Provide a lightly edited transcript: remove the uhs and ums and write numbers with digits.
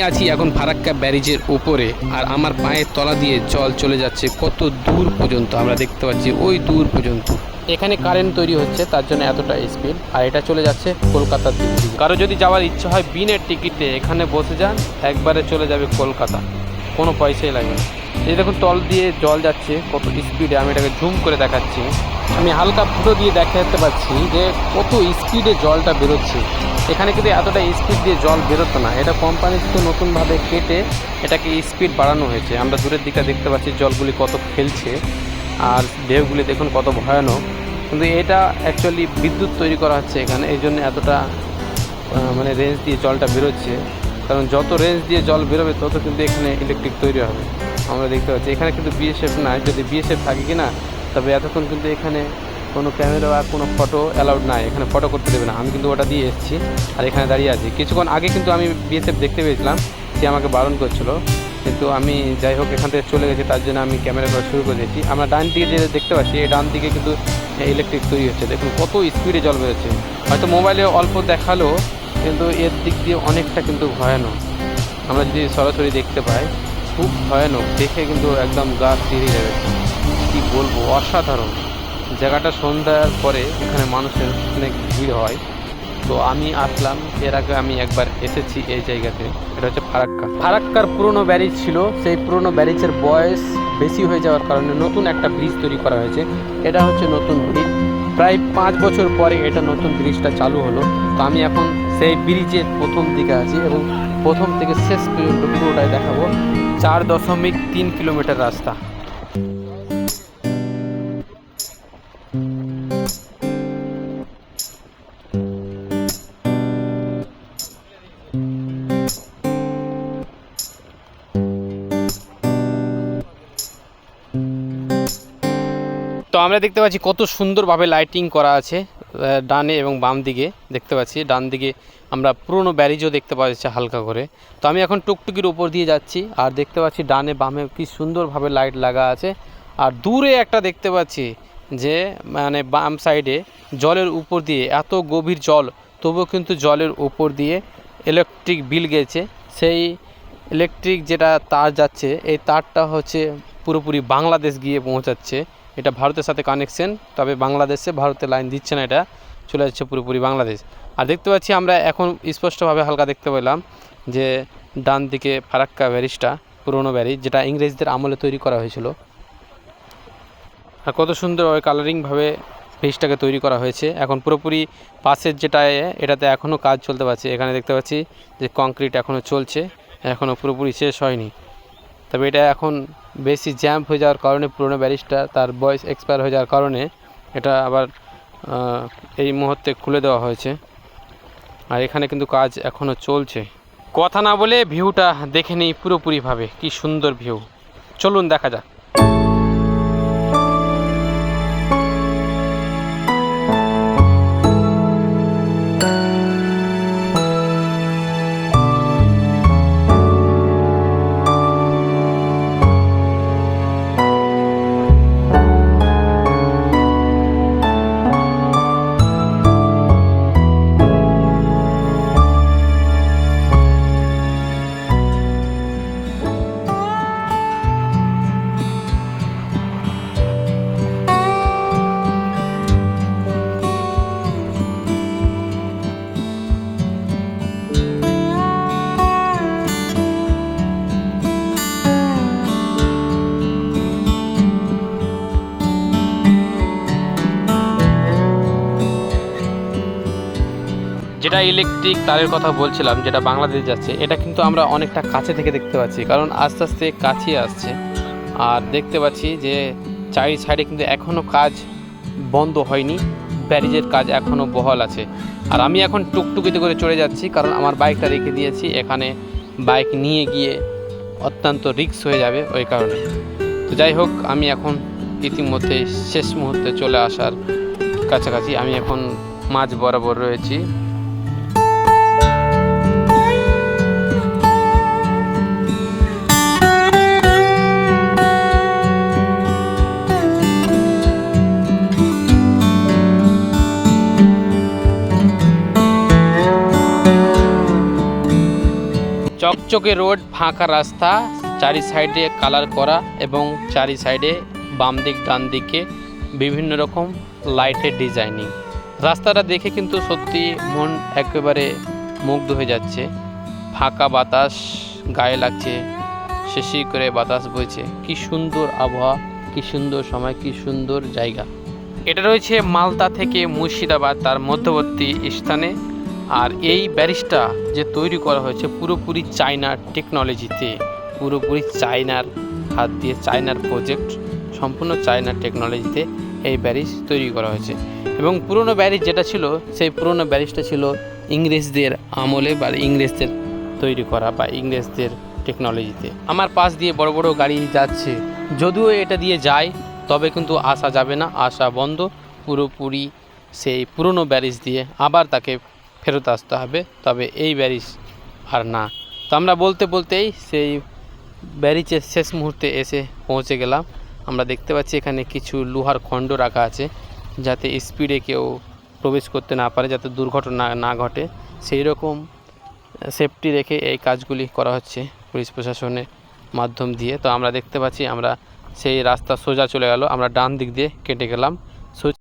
আছি এখন ফারাক্কা ব্যারিজের উপরে, আর আমার পায়ের তলা দিয়ে জল চলে যাচ্ছে কত দূর পর্যন্ত আমরা দেখতে পাচ্ছি, ওই দূর পর্যন্ত। এখানে কারেন্ট তৈরি হচ্ছে, তার জন্য এতটা স্পিড। আর এটা চলে যাচ্ছে কলকাতার দিক থেকে। কারো যদি যাওয়ার ইচ্ছা হয় বিনের টিকিটে এখানে বসে যান, একবারে চলে যাবে কলকাতা, কোনো পয়সাই লাগে না। এই দেখুন তল দিয়ে জল যাচ্ছে কত স্পিডে, আমি এটাকে জুম করে দেখাচ্ছি। আমি হালকা ফুটো দিয়ে দেখাতে পাচ্ছি যে কত স্পিডে জলটা বেরোচ্ছে। এখানে কিন্তু এতটা স্পিড দিয়ে জল বেরোতো না, এটা কোম্পানি থেকে নতুনভাবে কেটে এটাকে স্পিড বাড়ানো হয়েছে। আমরা দূরের দিকে দেখতে পাচ্ছি জলগুলি কত খেলছে, আর ঢেউগুলি দেখুন কত ভয়ানক। কিন্তু এটা অ্যাকচুয়ালি বিদ্যুৎ তৈরি করা হচ্ছে এখানে, এই জন্য এতটা মানে রেঞ্জ দিয়ে জলটা বেরোচ্ছে। কারণ যত রেঞ্জ দিয়ে জল বেরোবে তত কিন্তু এখানে ইলেকট্রিক তৈরি হবে। আমরা দেখতে পাচ্ছি এখানে কিন্তু বিএসএফ নাই, যদি বিএসএফ থাকে কি না তবে এতক্ষণ কিন্তু এখানে কোনো ক্যামেরা বা কোনো ফটো অ্যালাউড নাই, এখানে ফটো করতে দেবে না। আমি কিন্তু ওটা দিয়ে এসেছি আর এখানে দাঁড়িয়ে আছি। কিছুক্ষণ আগে কিন্তু আমি বিএসএফ দেখতে পেয়েছিলাম, সে আমাকে বারণ করছিল, কিন্তু আমি যাই হোক এখান থেকে চলে গেছি, তার জন্য আমি ক্যামেরা করা শুরু করে দিয়েছি। আমরা ডান দিকে যে দেখতে পাচ্ছি, এই ডান দিকে কিন্তু ইলেকট্রিক তৈরি হচ্ছে। দেখুন কত স্পিডে জল বেরোচ্ছে। হয়তো মোবাইলে অল্প দেখালো, কিন্তু এর দিক দিয়ে অনেকটা কিন্তু ভয়ানক। আমরা যদি সরাসরি দেখতে পাই খুব ভয়ানক, দেখে কিন্তু একদম গা শিউরে যাবে। কী বলবো, অসাধারণ জায়গাটা। সন্ধ্যার পরে এখানে মানুষের অনেক ভিড় হয়। তো আমি আসলাম, এর আগে আমি একবার এসেছি এই জায়গাতে। এটা হচ্ছে ফারাক্কার পুরনো ব্যারিজ ছিল, সেই পুরনো ব্যারিজের বয়স বেশি হয়ে যাওয়ার কারণে নতুন একটা ব্রিজ তৈরি করা হয়েছে। এটা হচ্ছে নতুন ব্রিজ, প্রায় 5 বছর পরে এটা নতুন ব্রিজটা চালু হলো। তো আমি এখন সেই ব্রিজের প্রথম দিকে আছি এবং প্রথম থেকে শেষ পর্যন্ত পুরোটাই দেখাবো। 4.3 কিলোমিটার রাস্তা। তো আমরা দেখতে পাচ্ছি কত সুন্দরভাবে লাইটিং করা আছে ডানে এবং বাম দিকে। দেখতে পাচ্ছি ডান দিকে আমরা পুরনো ব্যারিজও দেখতে পাচ্ছি হালকা করে। তো আমি এখন টুকটুকির উপর দিয়ে যাচ্ছি, আর দেখতে পাচ্ছি ডানে বামে কি সুন্দরভাবে লাইট লাগা আছে। আর দূরে একটা দেখতে পাচ্ছি যে মানে বাম সাইডে জলের উপর দিয়ে, এত গভীর জল তবুও কিন্তু জলের উপর দিয়ে ইলেকট্রিক বিল গেছে। সেই ইলেকট্রিক যেটা তার যাচ্ছে, এই তারটা হচ্ছে পুরোপুরি বাংলাদেশ গিয়ে পৌঁছাচ্ছে। এটা ভারতের সাথে কানেকশন, তবে বাংলাদেশে ভারতের লাইন দিচ্ছে না, এটা চলে যাচ্ছে পুরোপুরি বাংলাদেশ। আর দেখতে পাচ্ছি আমরা এখন স্পষ্টভাবে হালকা দেখতে পেলাম যে ডান দিকে ফারাক্কা ব্যারিজটা, পুরনো ব্যারিজ যেটা ইংরেজদের আমলে তৈরি করা হয়েছিল। আর কত সুন্দরভাবে কালারিংভাবে ব্রিজটাকে তৈরি করা হয়েছে। এখন পুরোপুরি পাশের যেটা এটাতে এখনও কাজ চলতে পারছে। এখানে দেখতে পাচ্ছি যে কংক্রিট এখনও চলছে, এখনও পুরোপুরি শেষ হয়নি। তবে এটা এখন বেশি জ্যাম্প হয়ে যাওয়ার কারণে, পুরোনো ব্যারিজটা তার বয়স এক্সপায়ার হয়ে যাওয়ার কারণে এটা আবার এই মুহূর্তে খুলে দেওয়া হয়েছে। আর এখানে কিন্তু কাজ এখনও চলছে। কথা না বলে ভিউটা দেখে নিই পুরোপুরিভাবে, কি সুন্দর ভিউ। চলুন দেখা যাক। যেটা ইলেকট্রিক তারের কথা বলছিলাম, যেটা বাংলাদেশ যাচ্ছে, এটা কিন্তু আমরা অনেকটা কাছে থেকে দেখতে পাচ্ছি, কারণ আস্তে আস্তে কাছে আসছে। আর দেখতে পাচ্ছি যে চারি সাইডে কিন্তু এখনও কাজ বন্ধ হয়নি, ব্যারিজের কাজ এখনও বহাল আছে। আর আমি এখন টুকটুকিতে করে চলে যাচ্ছি, কারণ আমার বাইকটা রেখে দিয়েছি এখানে, বাইক নিয়ে গিয়ে অত্যন্ত রিস্ক হয়ে যাবে ওই কারণে। তো যাই হোক, আমি এখন ইতিমধ্যে শেষ মুহূর্তে চলে আসার কাছাকাছি। আমি এখন মাঝ বরাবর রয়েছি। চকচকে রোড, ফাঁকা রাস্তা, চারি সাইডে কালার করা এবং চারি সাইডে বাম দিক ডান দিকে বিভিন্ন রকম লাইটের ডিজাইনিং। রাস্তাটা দেখে কিন্তু সত্যি মন একেবারে মুগ্ধ হয়ে যাচ্ছে। ফাঁকা বাতাস গায়ে লাগছে, শেষি করে বাতাস বইছে। কি সুন্দর আবহাওয়া, কি সুন্দর সময়, কি সুন্দর জায়গা। এটা রয়েছে মালদা থেকে মুর্শিদাবাদ, তার মধ্যবর্তী স্থানে। আর এই ব্যারিজটা যে তৈরি করা হয়েছে পুরোপুরি চায়নার টেকনোলজিতে, পুরোপুরি চায়নার হাত দিয়ে, চায়নার প্রজেক্ট, সম্পূর্ণ চায়নার টেকনোলজিতে এই ব্যারিজ তৈরি করা হয়েছে। এবং পুরনো ব্যারিজ যেটা ছিল, সেই পুরনো ব্যারিজটা ছিল ইংরেজদের আমলে বা ইংরেজদের তৈরি করা বা ইংরেজদের টেকনোলজিতে। আমার পাশ দিয়ে বড় বড় গাড়ি যাচ্ছে, যদিও এটা দিয়ে যায় তবে কিন্তু আসা যাবে না, আসা বন্ধ। পুরোপুরি সেই পুরনো ব্যারিজ দিয়ে আবার তাকে ফেরত আসতে হবে, তবে এই ব্যারিজ আর না। তো আমরা বলতে বলতেই সেই ব্যারিজের শেষ মুহূর্তে এসে পৌঁছে গেলাম। আমরা দেখতে পাচ্ছি এখানে কিছু লোহার খণ্ড রাখা আছে, যাতে স্পিডে কেউ প্রবেশ করতে না পারে, যাতে দুর্ঘটনা না ঘটে, সেই রকম সেফটি রেখে এই কাজগুলি করা হচ্ছে পুলিশ প্রশাসনের মাধ্যম দিয়ে। তো আমরা দেখতে পাচ্ছি, আমরা সেই রাস্তা সোজা চলে গেল, আমরা ডান দিক দিয়ে কেটে গেলাম।